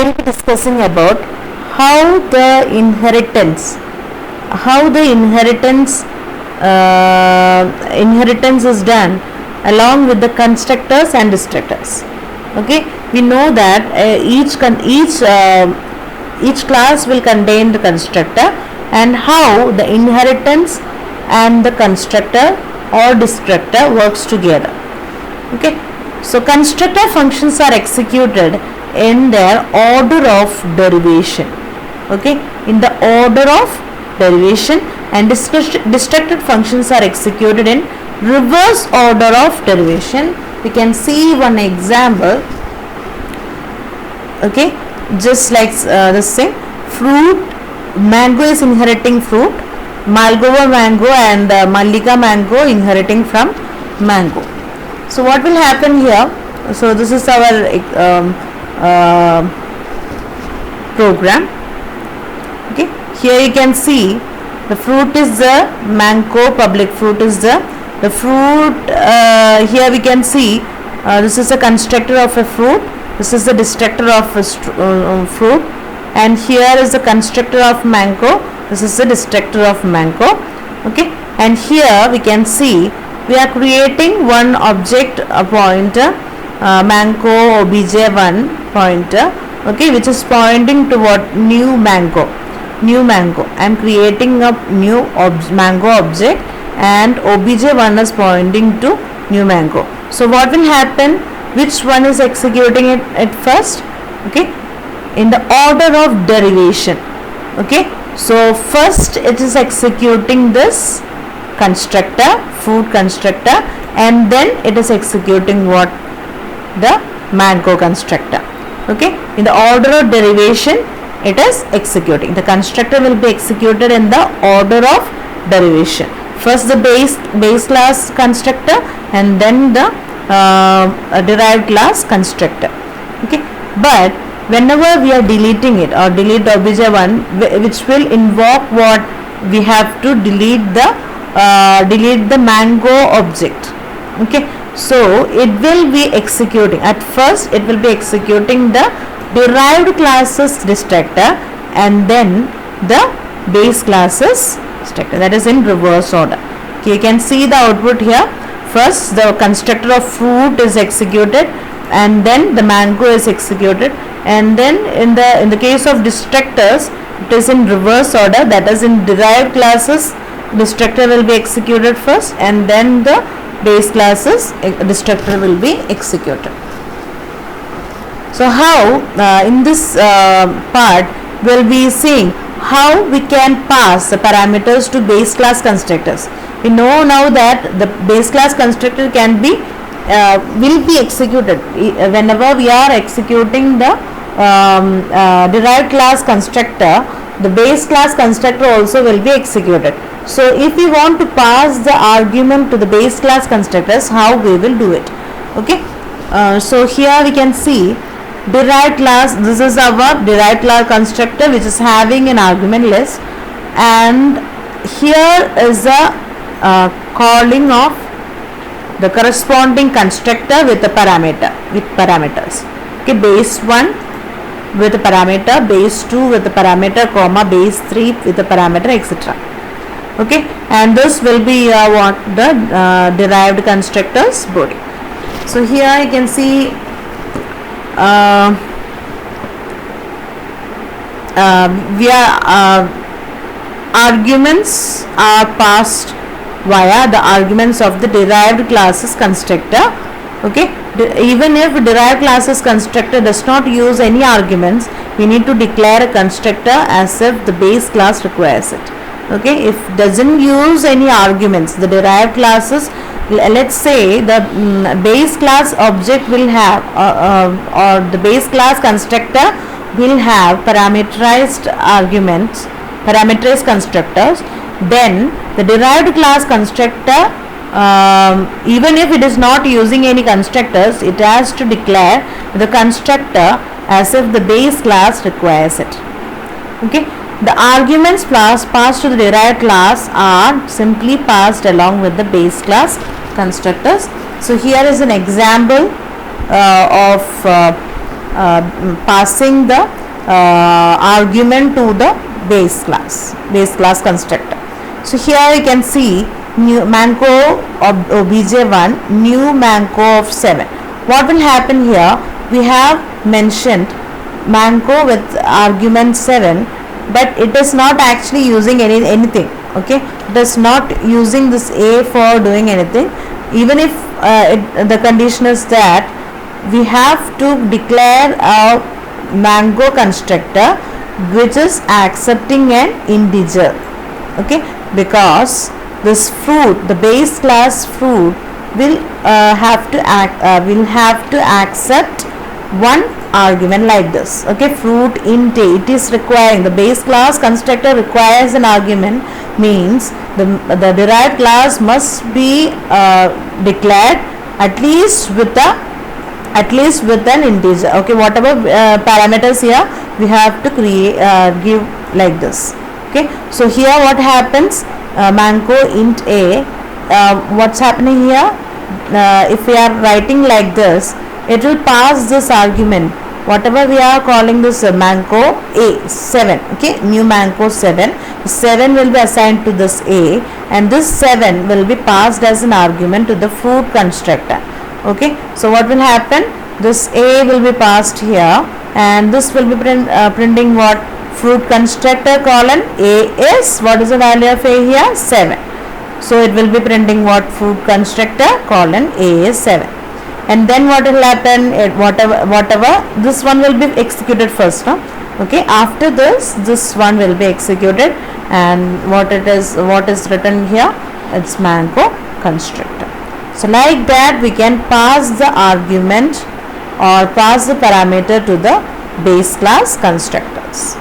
will be discussing about how the inheritance is done along with the constructors and destructors. Okay, we know that each class will contain the constructor, and how the inheritance and the constructor or destructor works together. Okay, so constructor functions are executed in their order of derivation. Okay, in the order of derivation, and destructive functions are executed in reverse order of derivation. We can see one example. Okay, just like this thing, fruit, mango is inheriting fruit, Malgova mango and Mallika mango inheriting from mango. So what will happen here? So this is our program. Okay, here you can see the fruit is the mango, public fruit is the fruit. Here we can see this is a constructor of a fruit, this is the destructor of a fruit, and here is the constructor of mango, this is the destructor of mango. Okay, and here we can see we are creating one object, a pointer, mango obj1 pointer, okay, which is pointing to what? New mango. I am creating a new mango object, and obj1 is pointing to new mango. So what will happen? Which one is executing it at first? Okay, in the order of derivation. Okay, so first it is executing this constructor, food constructor, and then it is executing what? The mango constructor. Okay, in the order of derivation it is executing. The constructor will be executed in the order of derivation. First the base class constructor, and then the derived class constructor. Okay, but whenever we are deleting it, or delete the obj1, which will invoke what? We have to delete the mango object. Okay, so it will be executing, at first it will be executing the derived classes destructor, and then the base classes destructor, that is in reverse order. Okay, you can see the output here. First the constructor of fruit is executed, and then the mango is executed, and then in the case of destructors it is in reverse order, that is in derived classes destructor will be executed first, and then the base classes destructor will be executed. So how in this part we'll be seeing how we can pass the parameters to base class constructors. We know now that the base class constructor can be will be executed whenever we are executing the derived class constructor. The base class constructor also will be executed. So if we want to pass the argument to the base class constructors, how we will do it? Okay, so here we can see derived class. This is our derived class constructor, which is having an argument list, and here is the calling of the corresponding constructor with the parameters. Okay, base 1 with the parameter, base 2 with the parameter, comma, base 3 with the parameter, etc. Okay, and this will be what? The derived constructors body. So here you can see arguments are passed via the arguments of the derived classes constructor. Okay, even if derived classes constructor does not use any arguments, we need to declare a constructor as if the base class requires it. Okay, if doesn't use any arguments, the derived classes, let's say the base class object will have or the base class constructor will have parameterized arguments, parameterized constructors, then the derived class constructor, even if it is not using any constructors, it has to declare the constructor as if the base class requires it. Okay, the arguments passed to the derived class are simply passed along with the base class constructors. So here is an example of passing the argument to the base class constructor. So here you can see new manco of obj1, new manco of 7. What will happen here? We have mentioned manco with argument 7, but it is not actually using anything. Okay, it is not using this a for doing anything. Even if the condition is that we have to declare a mango constructor which is accepting an integer. Okay, because this fruit, the base class fruit, will have to accept one argument like this. Okay, fruit int a, it is requiring, the base class constructor requires an argument, means the derived class must be declared at least with an integer. Okay, whatever parameters here we have to create give like this. Okay, so here what happens, manco int a, what's happening here, if we are writing like this, it will pass this argument, whatever we are calling this manco a 7. Okay, new manco 7 will be assigned to this a, and this 7 will be passed as an argument to the fruit constructor. Okay, so what will happen, this a will be passed here, and this will be printing what, fruit constructor colon a is, what is the value of a here, 7. So it will be printing what, fruit constructor colon a is 7. And then what will happen, whatever this one will be executed first, no? Okay, after this one will be executed, and what is written here, it's manco constructor. So like that we can pass the argument or pass the parameter to the base class constructors.